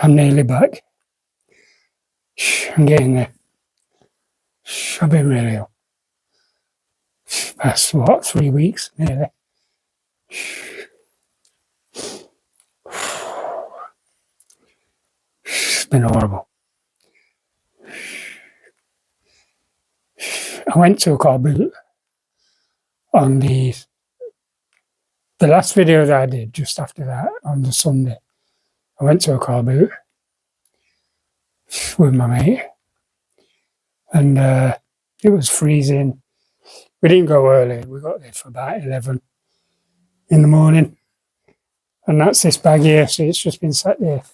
I'm nearly back. I'm getting there. I've been really ill. Past, 3 weeks, nearly. It's been horrible. I went to a car boot on the last video that I did just after that, on the Sunday. I went to a car boot with my mate, and it was freezing. We didn't go early. We got there for about 11 in the morning. And that's this bag here. So it's just been sat there.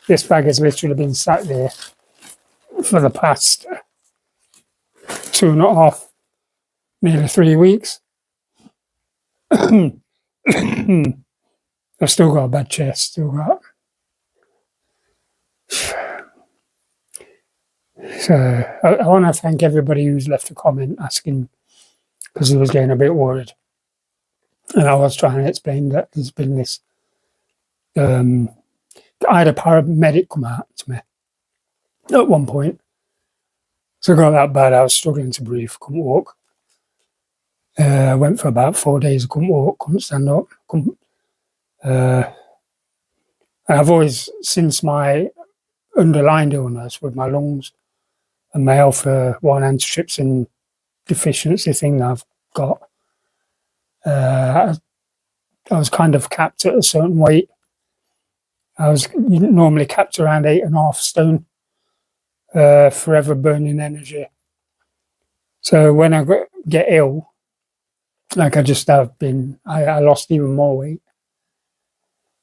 This bag has literally been sat there for the past 2.5, nearly 3 weeks. I've still got a bad chest. Still got. So I want to thank everybody who's left a comment asking, because he was getting a bit worried. And I was trying to explain that there's been this. I had a paramedic come out to me at one point. So it got that bad, I was struggling to breathe, couldn't walk. I went for about 4 days, couldn't walk, couldn't stand up. I've always, since my underlying illness with my lungs and my alpha-1 antitrypsin deficiency thing that I've got, I was kind of capped at a certain weight. I was normally capped around 8.5 stone, forever burning energy. So when I get ill, like I just have been, I lost even more weight.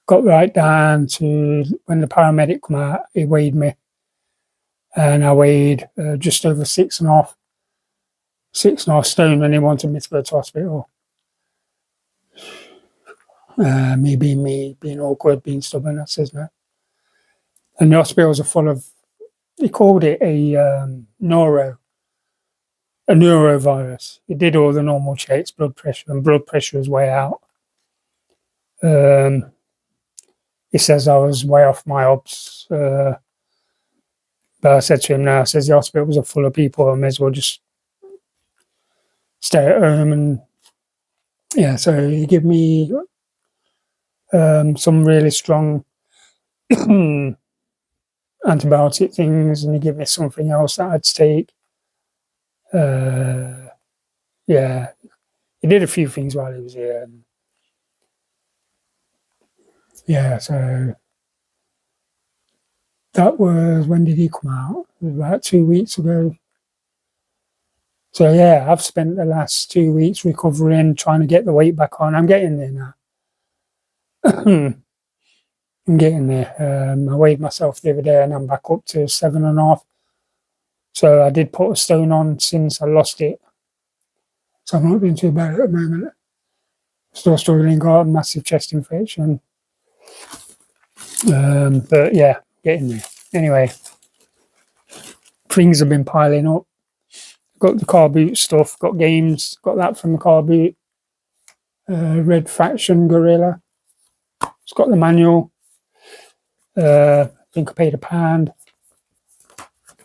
Got right down to when the paramedic come out, he weighed me, and I weighed just over 6.5 stone, and he wanted me to go to hospital. Me being awkward, being stubborn, I says no. And the hospitals are full of, he called it a neurovirus. He did all the normal checks, blood pressure, and blood pressure was way out. He says I was way off my obs. But I said to him now, I says the hospitals are full of people, I may as well just stay at home. And yeah, so he gave me some really strong antibiotic things, and he gave me something else that I'd take. Yeah, he did a few things while he was here. And yeah, so that was, when did he come out? It was about 2 weeks ago. So yeah, I've spent the last 2 weeks recovering, trying to get the weight back on. I'm getting there now. I'm getting there. I weighed myself the other day and I'm back up to 7.5. So I did put a stone on since I lost it. So I'm not doing too bad at the moment. Still struggling, got a massive chest infection. But yeah, getting there. Anyway, things have been piling up. Got the car boot stuff, got games, got that from the car boot. Red Faction Gorilla. It's got the manual. I think I paid £1.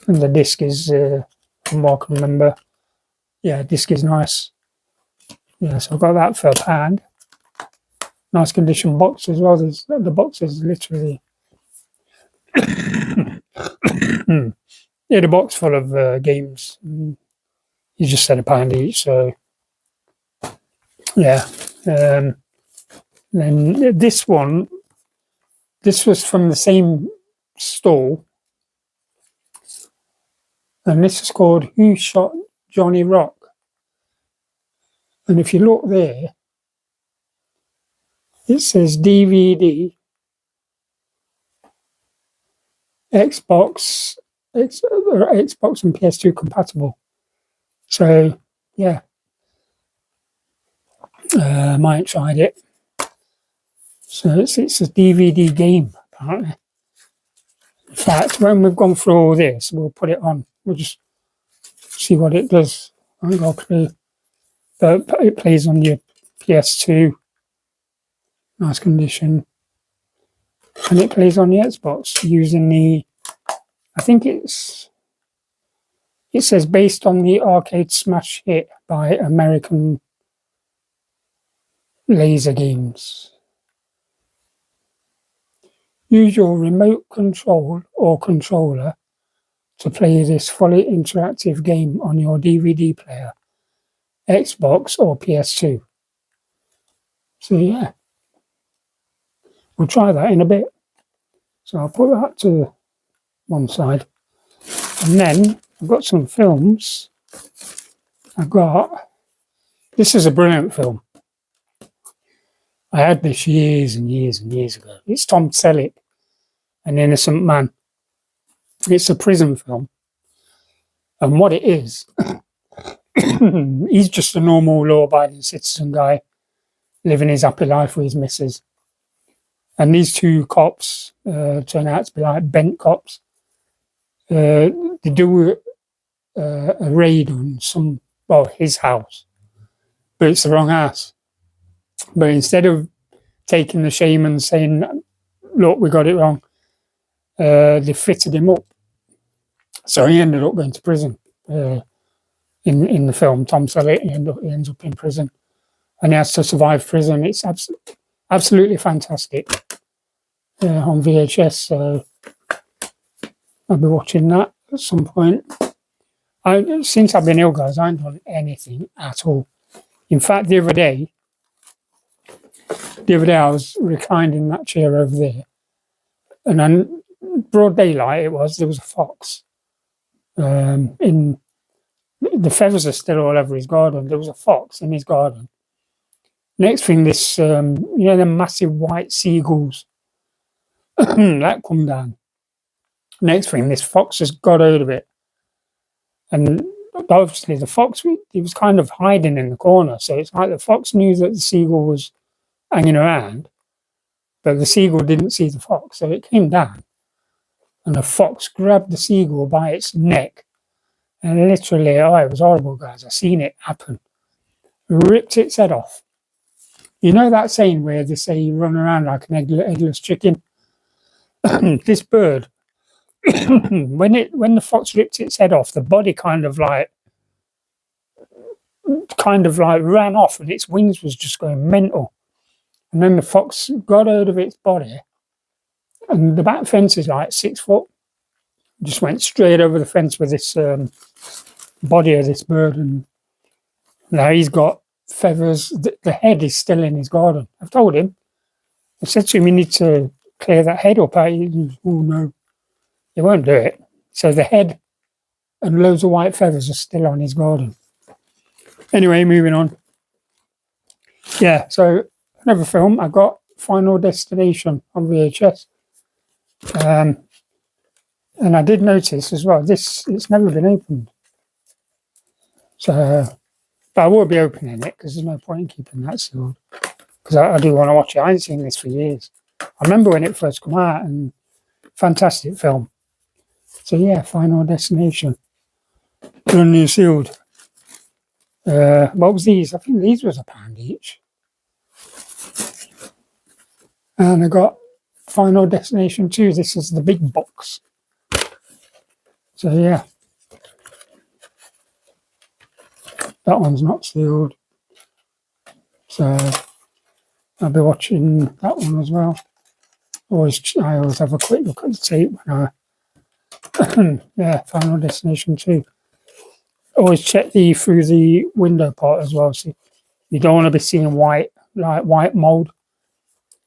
And the disc is, from what I can remember, yeah, disc is nice. Yeah, so I got that for £1. Nice condition box as well. The box is literally yeah, the box full of games. You just said £1 each, so yeah. Then this one, this was from the same stall, and this is called Who Shot Johnny Rock? And if you look there, it says DVD, Xbox and PS2 compatible. So yeah, I might try it. So it's a DVD game, apparently. In fact, when we've gone through all this, we'll put it on. We'll just see what it does. I haven't got a clue. But it plays on your PS2. Nice condition. And it plays on the Xbox using the, I think it says based on the arcade smash hit by American Laser Games. Use your remote control or controller to play this fully interactive game on your DVD player, Xbox or PS2. So yeah, we'll try that in a bit. So I'll put that to one side. And then I've got some films. This is a brilliant film. I had this years and years and years ago. It's Tom Selleck, An Innocent Man. It's a prison film. And what it is, he's just a normal law-abiding citizen guy living his happy life with his missus. And these two cops turn out to be like bent cops. They do a raid on his house, but it's the wrong house. But instead of taking the shame and saying, look, we got it wrong, they fitted him up. So he ended up going to prison. In the film, Tom Selleck, he ends up in prison. And he has to survive prison. It's absolutely fantastic on VHS. So I'll be watching that at some point. Since I've been ill, guys, I haven't done anything at all. In fact, the other day I was reclined in that chair over there, and then broad daylight there was a fox. In the feathers are still all over his garden. There was a fox in his garden. Next thing, this the massive white seagulls that come down. Next thing, this fox has got hold of it, and obviously the fox, he was kind of hiding in the corner. So it's like the fox knew that the seagull was hanging around, but the seagull didn't see the fox. So it came down, and the fox grabbed the seagull by its neck, and literally, it was horrible, guys. I've seen it happen. Ripped its head off. You know that saying where they say you run around like an headless chicken? This bird, when the fox ripped its head off, the body kind of like ran off, and its wings was just going mental. And then the fox got hold of its body, and the back fence is like 6 foot. Just went straight over the fence with this body of this bird, and now he's got feathers. The head is still in his garden. I've told him. I said to him, you need to clear that head up. Oh no, he won't do it. So the head and loads of white feathers are still on his garden. Anyway, moving on. Yeah, so another film. I got Final Destination on VHS. And I did notice as well, it's never been opened. So, but I will be opening it because there's no point in keeping that sealed. Because I do want to watch it. I haven't seen this for years. I remember when it first came out, and fantastic film. So yeah, Final Destination. Brand sealed. What was these? I think these was £1 each. And I got Final Destination 2. This is the big box. So yeah, that one's not sealed. So I'll be watching that one as well. I always have a quick look at the tape when yeah, Final Destination 2. Always check through the window part as well. So you don't want to be seeing white mold.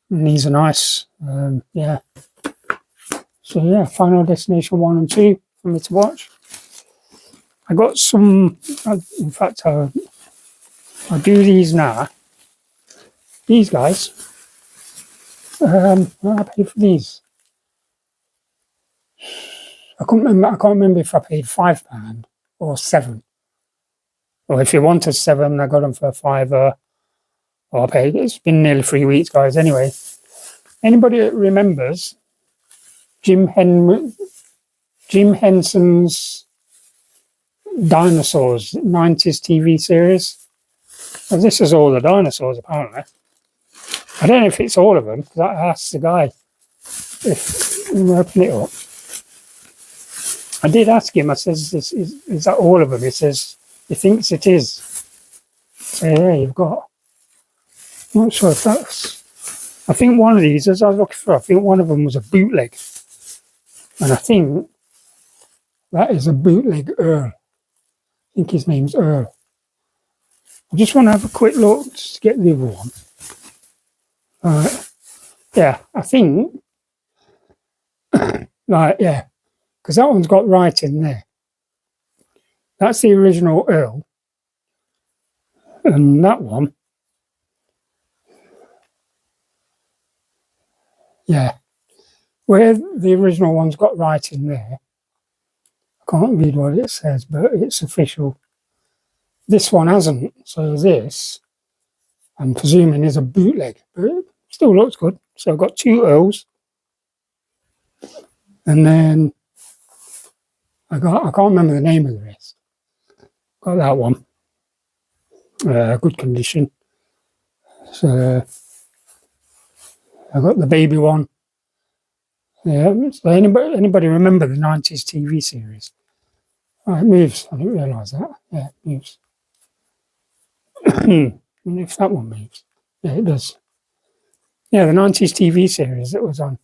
And these are nice. Yeah. So yeah, Final Destination 1 and 2 for me to watch. I got some, in fact, I'll do these now. These guys, what I paid for these? I can't remember if I paid £5 or £7. Or if you wanted £7, I got them for £5. Or I paid. It's been nearly 3 weeks, guys. Anyway, anybody that remembers Jim Henson's Dinosaurs 90s TV series. And this is all the dinosaurs, apparently. I don't know if it's all of them, because I asked the guy if we open it up. I did ask him, I says, is that all of them? He says, he thinks it is. So yeah, you've got, I'm not sure if that's, I think one of these, as I was looking for, I think one of them was a bootleg. And I think that is a bootleg Earl. I think his name's Earl. I just want to have a quick look just to get the other one. Yeah, I think, yeah, because that one's got writing there. That's the original Earl. And that one, yeah, where the original one's got writing there, I can't read what it says, but it's official. This one hasn't, so this, I'm presuming, is a bootleg, but it still looks good. So I've got 2 Earls, and then I can't remember the name of the rest. Got that one, good condition. So I got the baby one. Yeah, so anybody remember the 90s TV series? Oh, it moves. I didn't realise that. Yeah, it moves. I wonder if that one moves. Yeah, it does. Yeah, the 90s TV series that was on.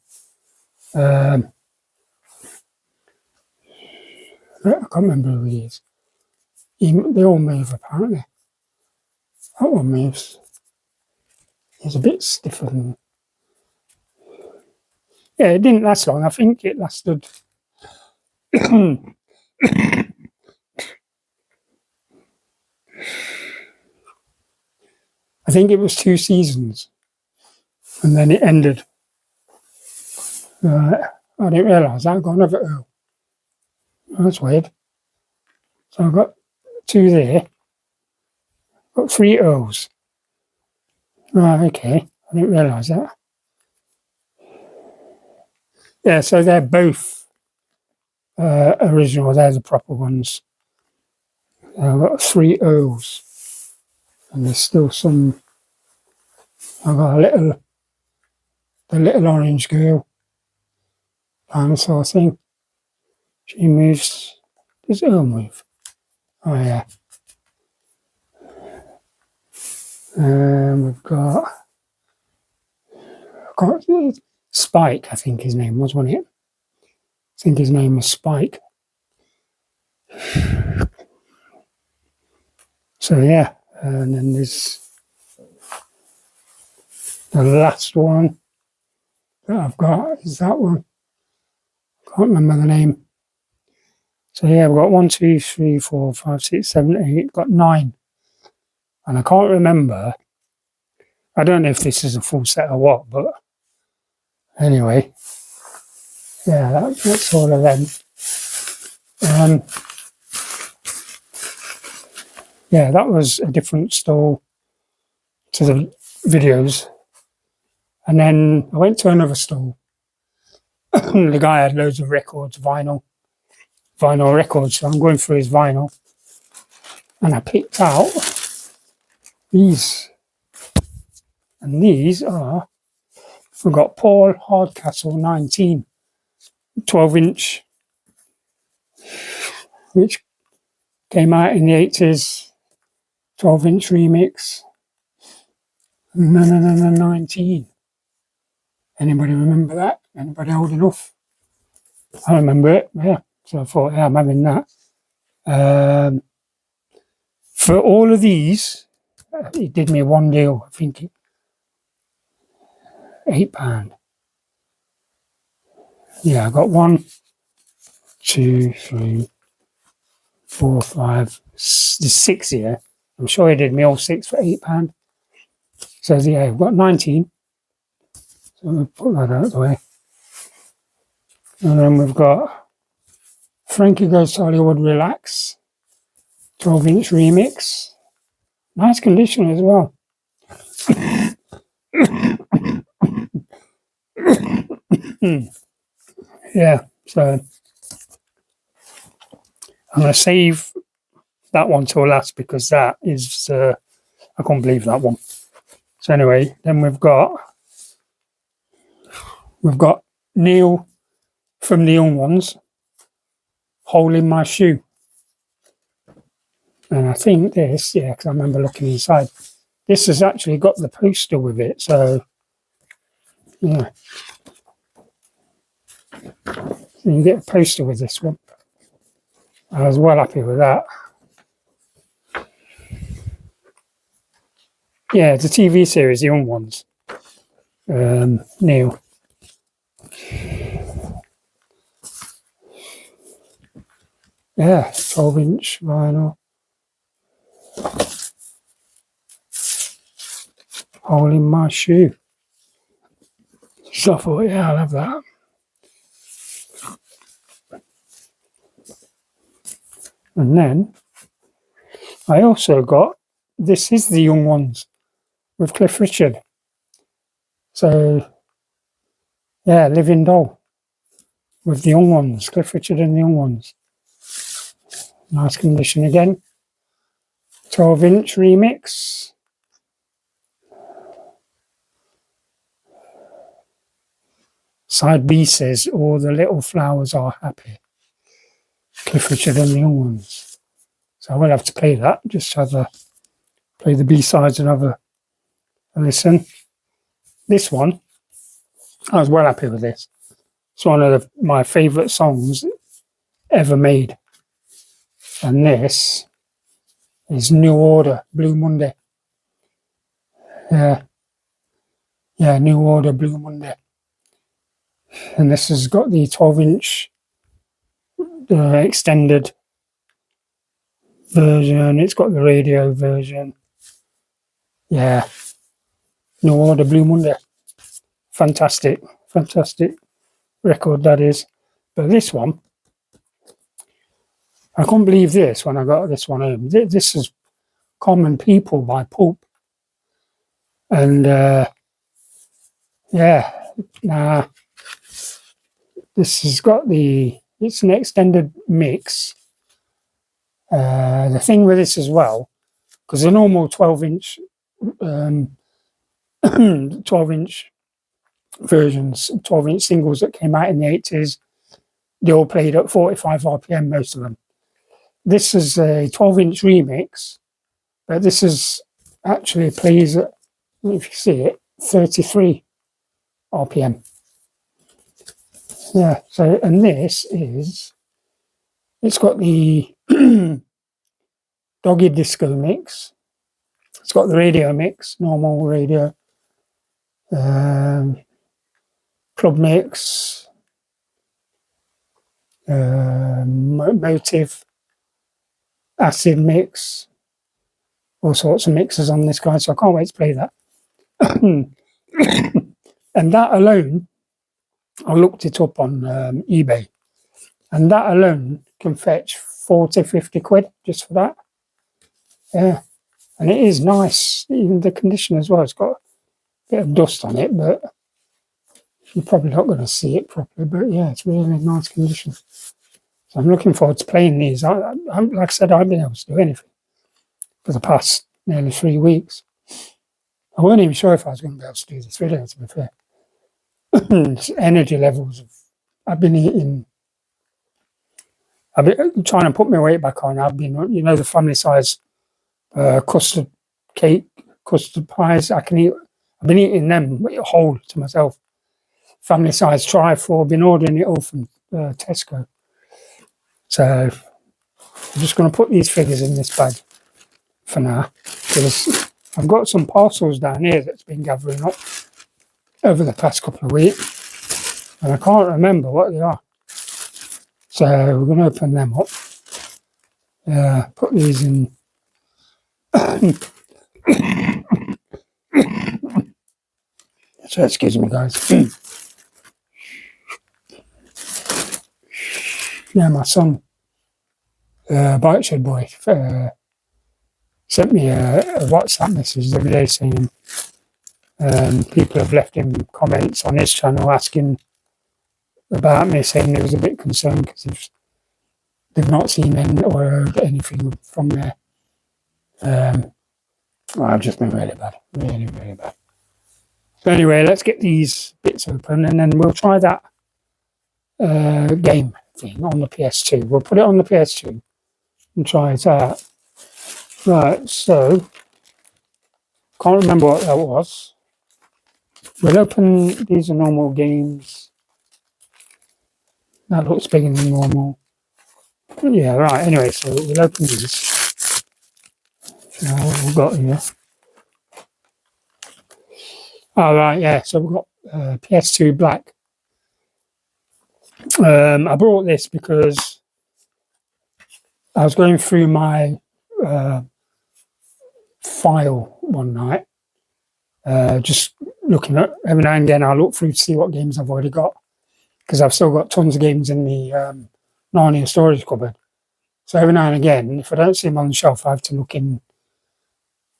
I can't remember who he is. They all move, apparently. That one moves. It's a bit stiffer than... Yeah, it didn't last long. I think it lasted... I think it was 2 seasons. And then it ended. I didn't realise that. I got another Earl. That's weird. So I've got 2 there. Got 3 Earls. Right, okay. I didn't realise that. Yeah, so they're both original. They're the proper ones. I've got 3 Earls. And there's still some... I've got the little orange girl. Dinosaur thing. She moves. Does Earl move? Oh, yeah. We've got Spike, I think his name was, wasn't it? I think his name was Spike. So, yeah. And then there's the last one that I've got is that one. Can't remember the name. So, yeah, we've got 1, 2, 3, 4, 5, 6, 7, 8. Got 9. And I can't remember. I don't know if this is a full set or what, but anyway. Yeah, that's all of them. Yeah, that was a different stall to the videos. And then I went to another stall. The guy had loads of records, vinyl records. So I'm going through his vinyl. And I picked out these. And these are, we've got Paul Hardcastle 19, 12-inch, which came out in the 80s, 12-inch remix. No, 19. Anybody remember that? Anybody old enough? I remember it, yeah. So I thought, yeah, I'm having that. For all of these, it did me one deal, I think, £8. Yeah, I got 1, 2, 3, 4, 5, there's 6 here. I'm sure he did me all 6 for £8. So yeah, I've got 19. So we'll put that out of the way. And then we've got Frankie Goes to Hollywood Relax, 12-inch remix. Nice condition as well. Yeah, so I'm going to save that one till last because that is, I can't believe that one. So anyway, then we've got Neil from the Young Ones, Hole in My Shoe. And I think this, yeah, because I remember looking inside, this has actually got the poster with it. So, yeah. So you get a poster with this one. I was well happy with that. Yeah, it's a TV series, The Young Ones. Neil. Yeah, 12-inch vinyl. Hole in My Shoe. So I thought, yeah, I'll have that. And then I also got, this is The Young Ones with Cliff Richard. So, yeah, Living Doll with The Young Ones, Cliff Richard and The Young Ones. Nice condition again. 12-inch remix. Side B says, all the little flowers are happy. Cliff Richard and The Young Ones. So I will have to play that, just have a play the B-sides and have a listen. This one, I was well happy with this. It's one of my favourite songs ever made. And this is New Order, Blue Monday. Yeah, New Order, Blue Monday. And this has got the 12-inch extended version. It's got the radio version. Yeah, New Order, Blue Monday. Fantastic record that is. But this one, I couldn't believe this when I got this one home. This is Common People by Pulp. And yeah, this has got it's an extended mix. The thing with this as well, because the normal 12-inch 12-inch versions, 12-inch singles that came out in the 80s, they all played at 45 RPM, most of them. This is a 12-inch remix, but this is actually plays at, if you see it, 33 RPM. Yeah, so, and this is, it's got the Doggy Disco mix. It's got the radio mix, normal radio, club mix, motive, acid mix, all sorts of mixes on this guy, so I can't wait to play that. And that alone, I looked it up on eBay, and that alone can fetch 40, 50 quid just for that. Yeah, and it is nice, even the condition as well. It's got a bit of dust on it, but you're probably not going to see it properly, but yeah, it's really nice condition. So I'm looking forward to playing these. Like I said, I haven't been able to do anything for the past nearly 3 weeks. I wasn't even sure if I was going to be able to do this video, to be fair. Energy levels, I've been trying to put my weight back on. I've been, the family size custard cake, custard pies. I've been eating them whole to myself. Family size trifle. I've been ordering it all from Tesco. So I'm just going to put these figures in this bag for now, because I've got some parcels down here that's been gathering up over the past couple of weeks, and I can't remember what they are. So we're going to open them up. Put these in. So excuse me, guys. Yeah, my son, Bike Shed Boy, sent me a WhatsApp message the other day saying people have left him comments on his channel asking about me, saying he was a bit concerned because We've not seen any or heard anything from there. I've just been really bad. Really, really bad. So anyway, let's get these bits open and then we'll try that game thing on the PS2. We'll put it on the PS2 and try it out. Right, so can't remember what that was. We'll open, these are normal games. That looks bigger than normal. Yeah, right, anyway, so we'll open these. So what we've got here. Oh, right, yeah, so we've got PS2 Black. I brought this because I was going through my file one night, just looking at, every now and then I look through to see what games I've already got, because I've still got tons of games in the Narnia storage cupboard. So every now and again, if I don't see them on the shelf, I have to look in,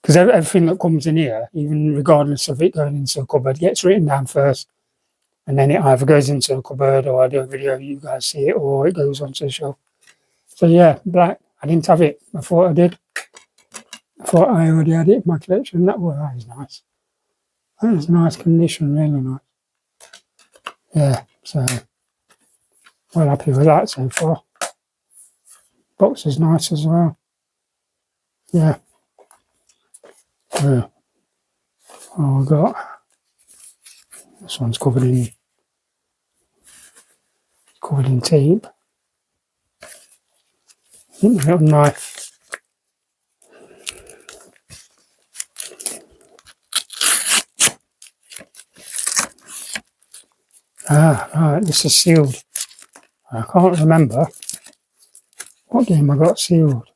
because everything that comes in here, even regardless of it going into a cupboard, gets written down first, and then it either goes into a cupboard, or I do a video, you guys see it, or it goes onto the shelf. So yeah, Black, I didn't have it. I thought I did. I thought I already had it in my collection. That is nice. That is nice condition, really nice. Yeah, so well happy with that so far. Box is nice as well. Yeah. Oh, I've got, this one's covered in tape. Little knife. Ah, right, this is sealed. I can't remember what game I got sealed.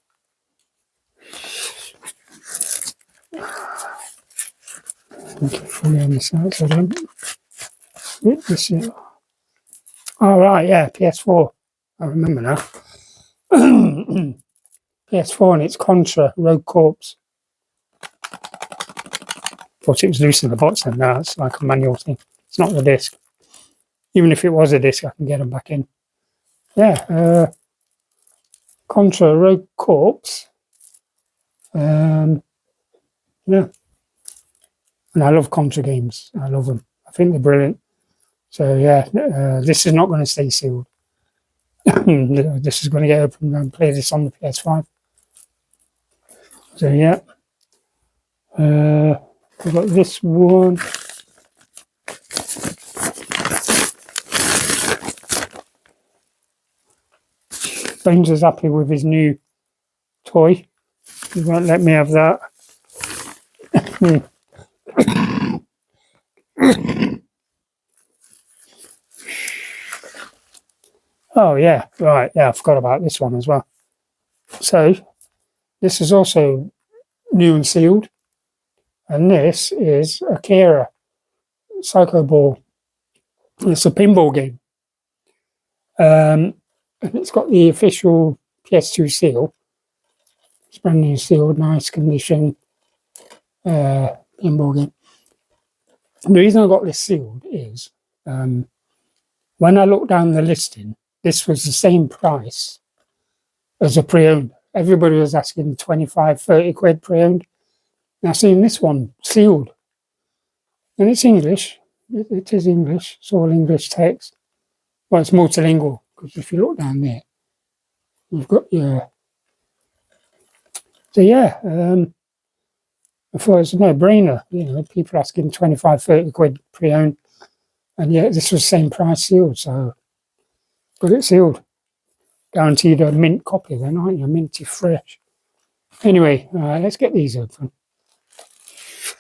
Fully on the side, so I don't rip the seal. Oh, right, yeah, PS4. I remember now. PS4, and it's Contra Rogue Corps. Thought it was loose in the box, and now it's like a manual thing. It's not the disc. Even if it was a disc, I can get them back in. Yeah, Contra Rogue Corps. Yeah. And I love Contra games. I love them. I think they're brilliant. So yeah, this is not going to stay sealed. This is going to get open and play this on the PS5. So yeah. We've got this one. Bones is happy with his new toy. He won't let me have that. Oh yeah, right, yeah, I forgot about this one as well. So, this is also new and sealed. And this is Akira Psycho Ball. It's a pinball game. And it's got the official PS2 seal. It's brand new sealed, nice condition pinball game. And the reason I got this sealed is when I looked down the listing, this was the same price as a pre-owned. Everybody was asking 25, 30 quid pre-owned. Now seeing this one sealed, and it's English. It is English. It's all English text. Well, it's multilingual, because if you look down there, you've got your... So yeah, I thought it's a no-brainer. You know, people asking 25, 30 quid pre-owned, and yeah, this was the same price sealed, so got it sealed. Guaranteed a mint copy then, aren't you? Minty fresh. Anyway, let's get these open.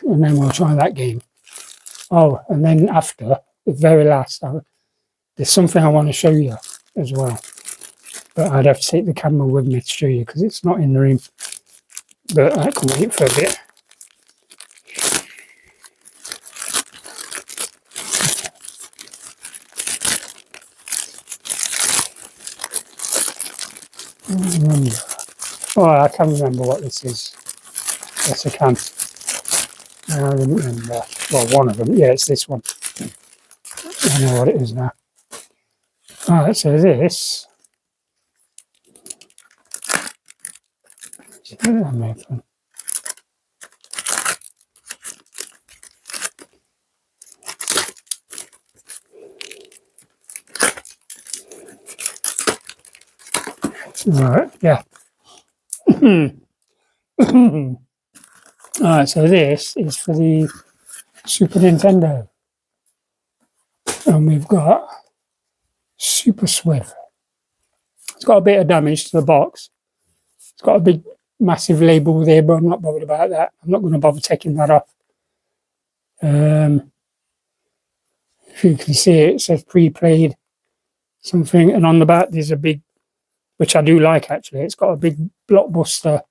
And then we'll try that game. Oh, and then after, the very last, there's something I want to show you as well. But I'd have to take the camera with me to show you, because it's not in the room. But I can wait for a bit. Oh, I can remember what this is. Yes, I can. I remember. Well, one of them. Yeah, it's this one. I know what it is now. Alright, so this Right, yeah. Alright, so this is for the Super Nintendo. And we've got Super Swift. It's got a bit of damage to the box. It's got a big, massive label there, but I'm not bothered about that. I'm not going to bother taking that off. If you can see it says pre-played something. And on the back, there's a big, which I do like actually, it's got a big Blockbuster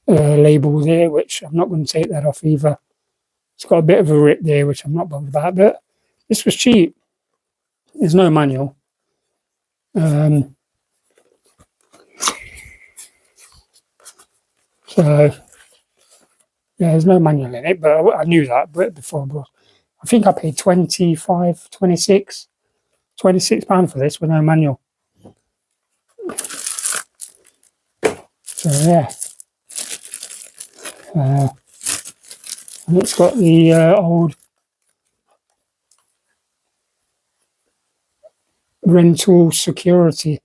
label there, which I'm not going to take that off either. It's got a bit of a rip there, which I'm not bothered about, but this was cheap. There's no manual. So, yeah, there's no manual in it, but I knew that before. But I think I paid 26 £26 for this with no manual. So, yeah. And it's got the old rental security.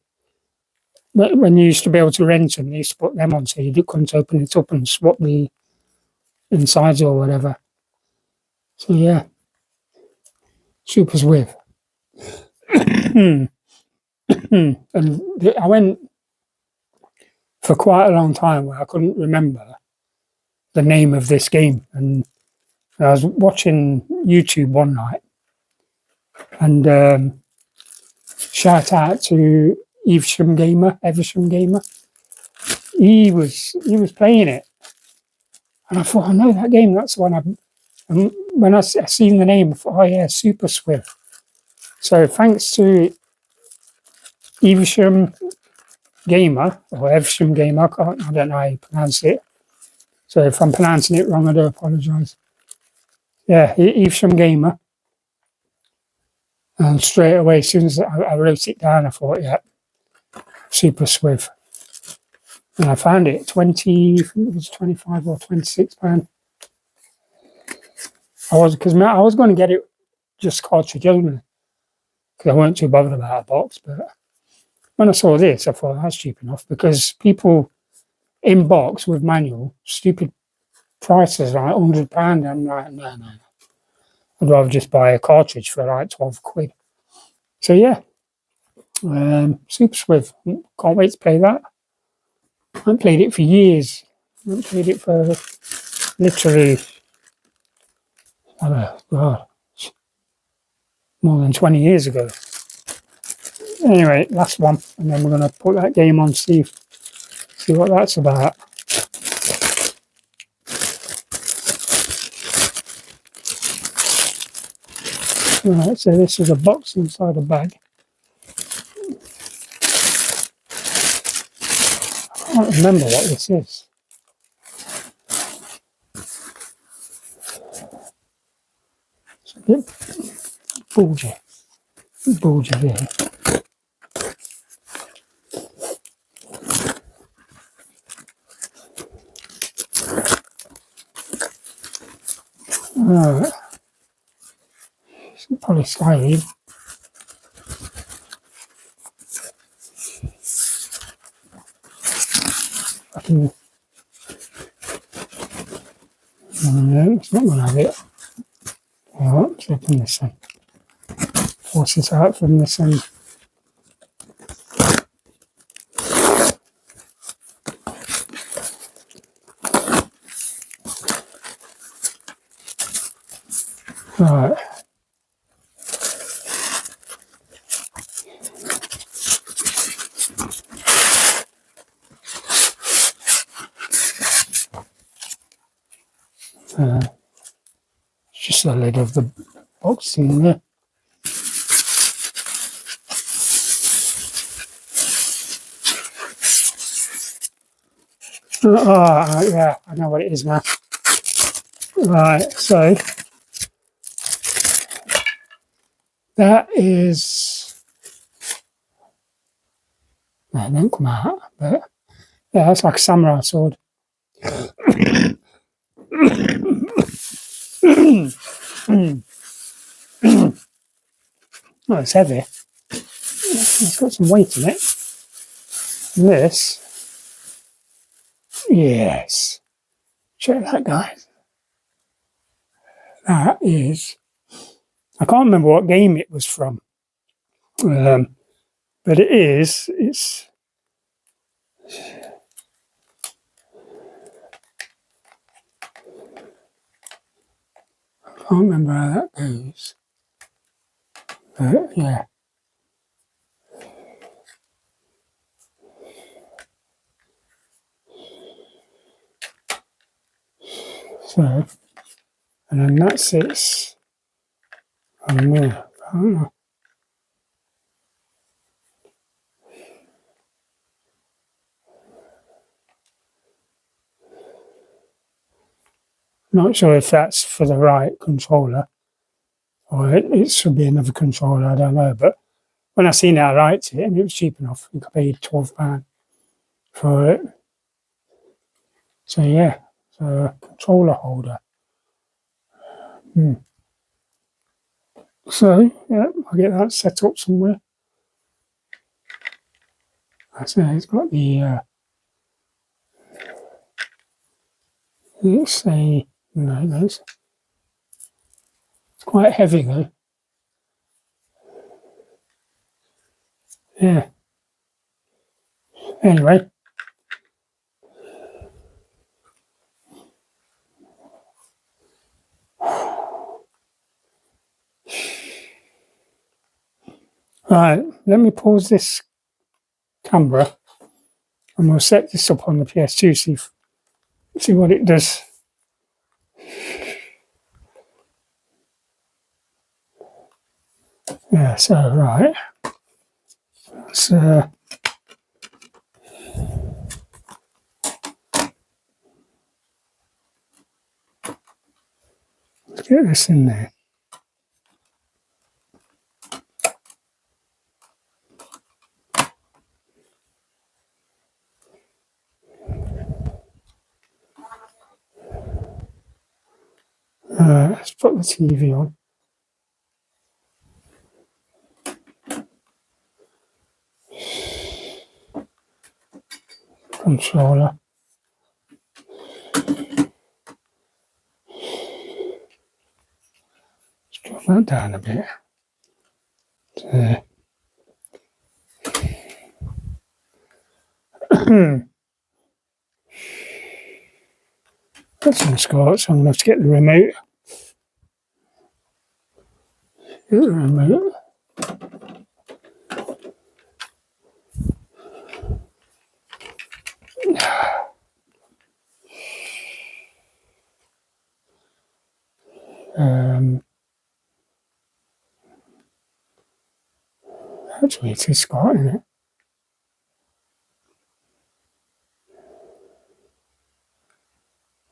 When you used to be able to rent them, they used to put them on so you couldn't open it up and swap the insides or whatever. So yeah, Super Swift. And I went for quite a long time where I couldn't remember the name of this game. And I was watching YouTube one night, and shout out to Evesham Gamer. He was playing it, and I thought, I know that game. That's the one. And when I seen the name, I thought, oh yeah, Super Swift. So thanks to Evesham Gamer or Evesham Gamer, I don't know how you pronounce it. So if I'm pronouncing it wrong, I do apologise. Yeah, Evesham Gamer. And straight away, as soon as I wrote it down, I thought, yeah, Super Swift. And I found it, I think it was 25 or £26. I was going to get it just cartridge only, because I weren't too bothered about a box. But when I saw this, I thought that's cheap enough, because people in box with manual, stupid prices like £100. I'm like, no. I'd rather just buy a cartridge for like 12 quid. So yeah, Super Swift. Can't wait to play that. I haven't played it for years. I haven't played it for literally, oh God, more than 20 years ago. Anyway, last one, and then we're going to put that game on, see what that's about. Right, so this is a box inside a bag. I can't remember what this is. It's a bit bulgy there. Alright. It's probably slimy. No, it's not going to have it. Alright, let's open this one. Force it out from this end. Right. It's just the lid of the box in there. Yeah, I know what it is now. Right, so that is, no, it won't come out, but Yeah, that's like a samurai sword. Oh, it's heavy. It's got some weight in it. And this, yes. Check that, guys. That is. I can't remember what game it was from, but it is. It's. I can't remember how that goes. But yeah. So, and then that sits on there. I don't know. Not sure if that's for the right controller or it should be another controller. I don't know. But when I seen it, I liked it and it was cheap enough. I think I paid £12 for it. So yeah, so controller holder. So yeah, I'll get that set up somewhere. I say it's got the. Let's say no, it's quite heavy though. Yeah. Anyway. Right, let me pause this camera and we'll set this up on the PS2, see what it does. Yeah, so right. Let's get this in there. Let's put the TV on. Controller. Let's drop that down a bit. That's some Scott, so I'm going to have to get the remote. Get the remote. Actually, it is Scott, isn't it?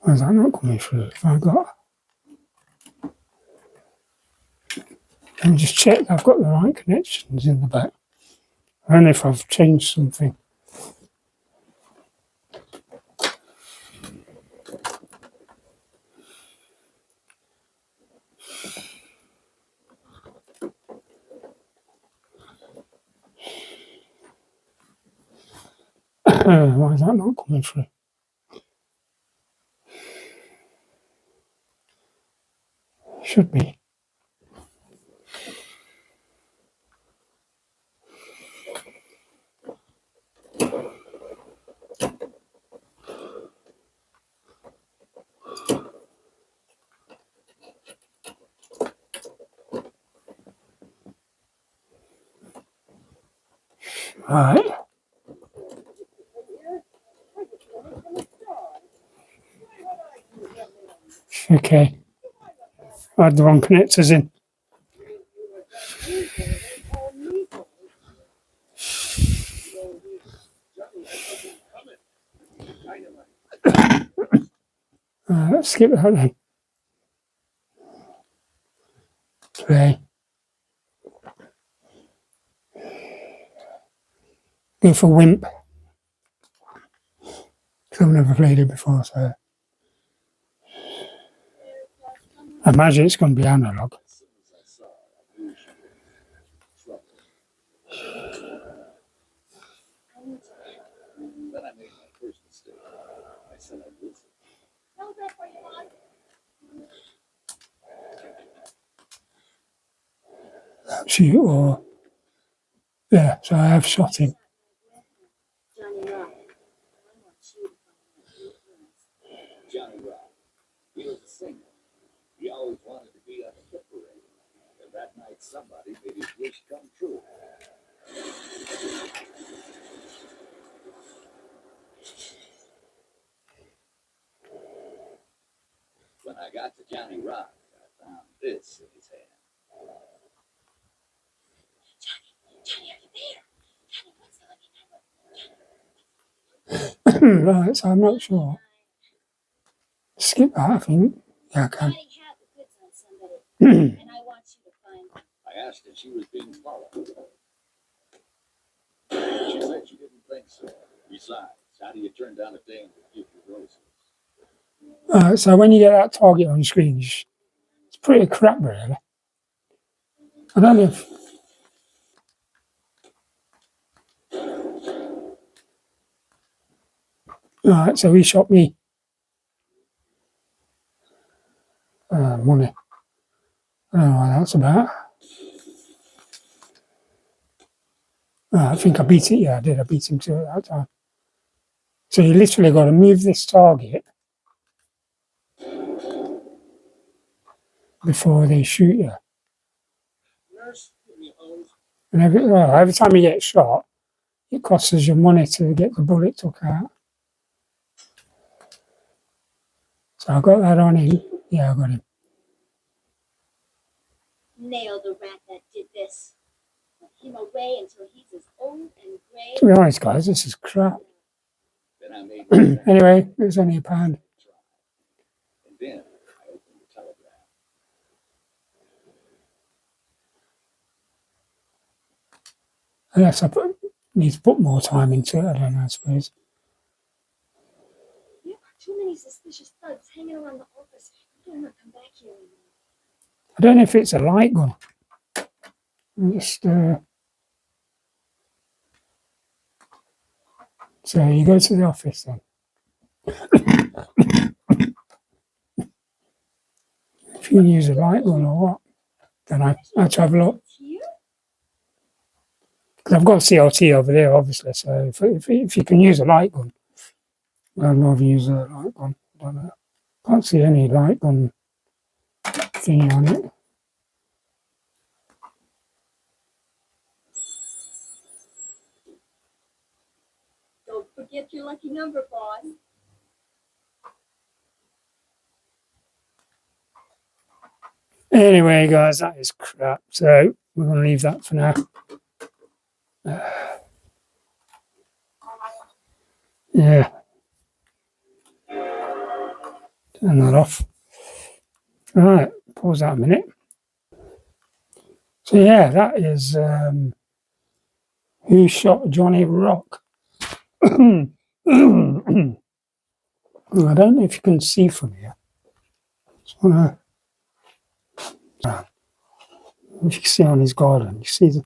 Why is that not coming through? Have I got? Let me just check I've got the right connections in the back. I don't know if I've changed something. Why is that not coming through? Should be. Right. Okay. I had the wrong connectors in. Let's skip that then. Play. Go for Wimp. because I've never played it before, so I imagine it's going to be analog. Then I made my first mistake. I said I'd listen. Shoot, or yeah, so I have shot him. Johnny Rock. He was a singer. He always wanted to be on a hit parade. And that night somebody made his wish come true. When I got to Johnny Rock, I found this in his hand. Johnny, are you there? Johnny, what's the looking at? Right, so I'm not sure. Skip that, I think. Yeah, I can. Johnny had the goods on somebody, and I want you to find them. I asked if she was being followed. She said she didn't think so. Besides, how do you turn down a dame to give you roses? So when you get that target on screen, it's pretty crap, really. I don't know if. Right, so he shot me money. I don't know what that's about. I think I beat it. Yeah, I did. I beat him to it that time. So you literally got to move this target before they shoot you. Nurse, give me a hose. And every time you get shot, it costs us your money to get the bullet took out. So I got that on him. Yeah, I got him. Nailed the rat that did this. Put him away until he's as old and gray. To be honest, guys, this is crap. Then I made my second Anyway, it was only £1. try. And then I opened the telegraph. Unless need to put more time into it, I don't know, I suppose. There are too many suspicious thugs hanging around the office. I don't want to come back here anymore. I don't know if it's a light gun. Just, so you go to the office then. If you can use a light gun or what, then I have to have a look. Here? Because I've got CLT over there, obviously, so if you can use a light gun, I'd rather use a light gun. I don't know. Can't see any light gun thingy on it. Don't forget your lucky number, boss. Anyway, guys, that is crap. So we're going to leave that for now. Yeah. Turn that off. All right, pause that a minute. So yeah, that is Who Shot Johnny Rock. I don't know if you can see from here. Just wanna, if you can see on his garden, you see the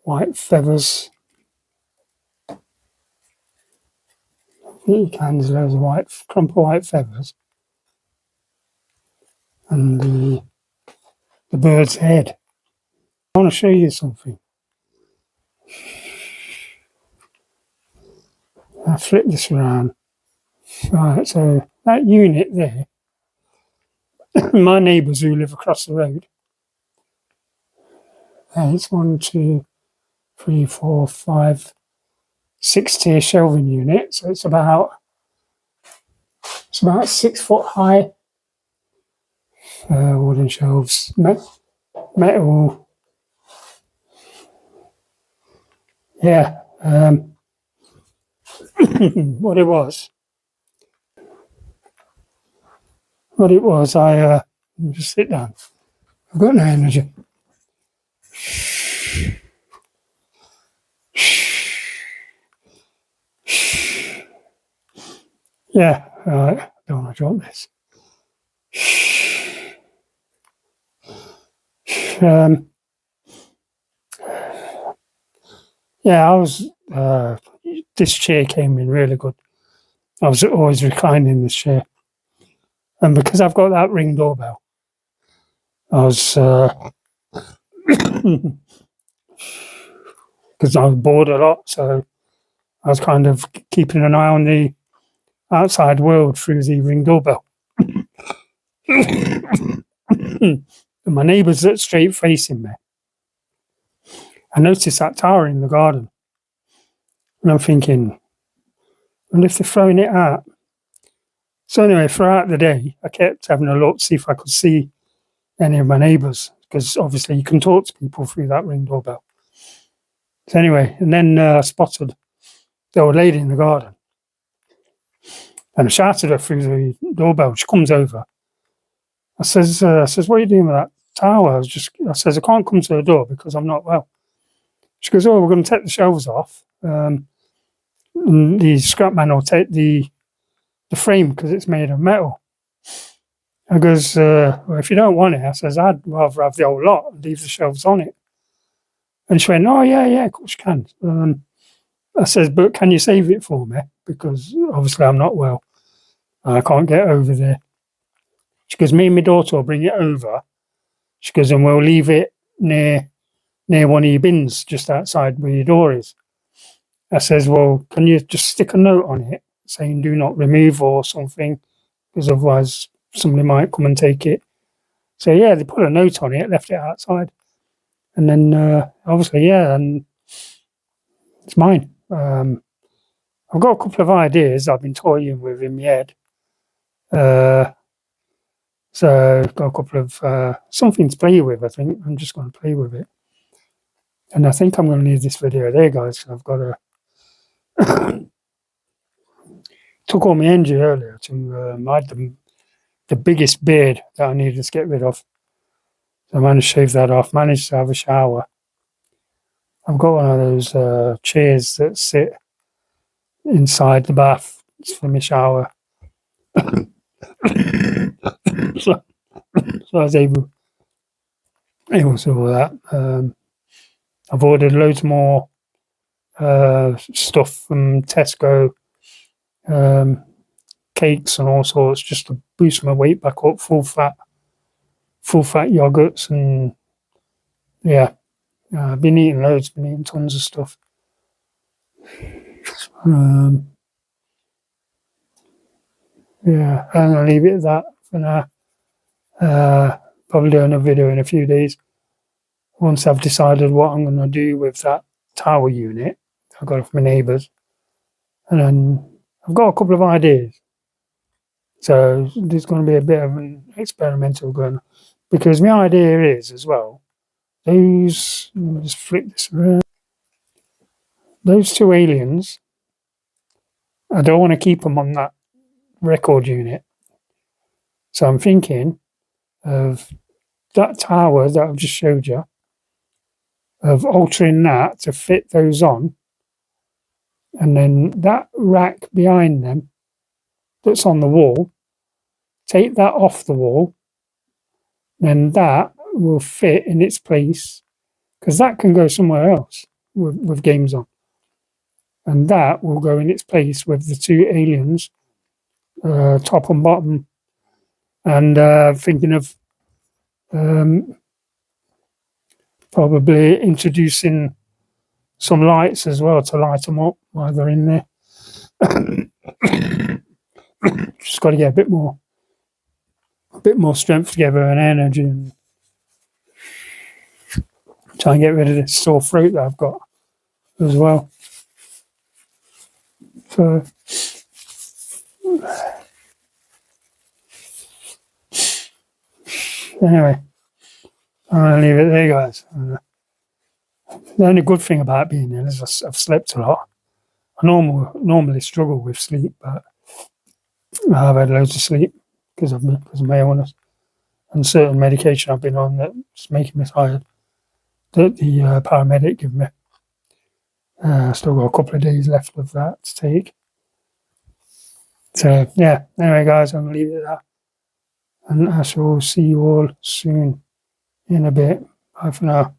white feathers. I think you can. There's loads of white, clump of white feathers, and the bird's head. I want to show you something. I'll flip this around. Right, so that unit there, my neighbours who live across the road, it's 1, 2, 3, 4, 5, 6 tier shelving unit. So it's about 6 foot high. Wooden shelves, metal. Yeah. What it was, I just sit down. I've got no energy. Yeah, right. Don't want to drop this. Um, yeah, I was. This chair came in really good. I was always reclining in this chair, and because I've got that Ring doorbell, I was because I was bored a lot, so I was kind of keeping an eye on the outside world through the Ring doorbell. And my neighbours that straight facing me, I noticed that tower in the garden, and I'm thinking, I wonder if they're throwing it out. So anyway, throughout the day, I kept having a look to see if I could see any of my neighbours, because obviously you can talk to people through that Ring doorbell. So anyway, and then I spotted the old lady in the garden, and I shouted her through the doorbell. She comes over. I says, "What are you doing with that tower?" I says, "I can't come to the door because I'm not well." She goes, "Oh, we're going to take the shelves off. And the scrap man will take the frame because it's made of metal." I goes, "Well, if you don't want it," I says, "I'd rather have the whole lot and leave the shelves on it." And she went, "Oh, yeah, of course you can." I says, "But can you save it for me? Because obviously I'm not well. I can't get over there." She goes, "Me and my daughter will bring it over." She goes, "And we'll leave it near one of your bins just outside where your door is." I says, "Well, can you just stick a note on it saying do not remove or something? Because otherwise somebody might come and take it." So yeah, they put a note on it, left it outside. And then obviously, yeah, and it's mine. I've got a couple of ideas I've been toying with in my head. So I've got a couple of something to play with. I think I'm just going to play with it. And I think I'm going to leave this video there, guys. I've got a took all my energy earlier to I had the biggest beard that I needed to get rid of. So I managed to shave that off. Managed to have a shower. I've got one of those chairs that sit inside the bath for my shower. so, I was able to do that. I've ordered loads more stuff from Tesco, cakes and all sorts, just to boost my weight back up. Full fat yogurts, and yeah, I've been eating loads. Been eating tons of stuff. Yeah, I'm gonna leave it at that for now. Probably do another video in a few days once I've decided what I'm going to do with that tower unit I got it from my neighbours, and then I've got a couple of ideas. So there's going to be a bit of an experimental going, because my idea is as well, those, let me just flip this around, those two aliens, I don't want to keep them on that record unit. So I'm thinking of that tower that I've just showed you, of altering that to fit those on, and then that rack behind them that's on the wall, take that off the wall, then that will fit in its place, because that can go somewhere else with games on, and that will go in its place with the two aliens, top and bottom. And thinking of probably introducing some lights as well to light them up while they're in there. Just got to get a bit more strength together and energy, and try and get rid of this sore throat that I've got as well. So anyway, I'm going to leave it there, guys. The only good thing about being ill is I've slept a lot. I normally struggle with sleep, but I've had loads of sleep because of my illness and certain medication I've been on that's making me tired. That the paramedic gave me. Still got a couple of days left of that to take. So yeah, anyway guys, I'm gonna leave it at that. And I shall see you all soon in a bit. Bye for now.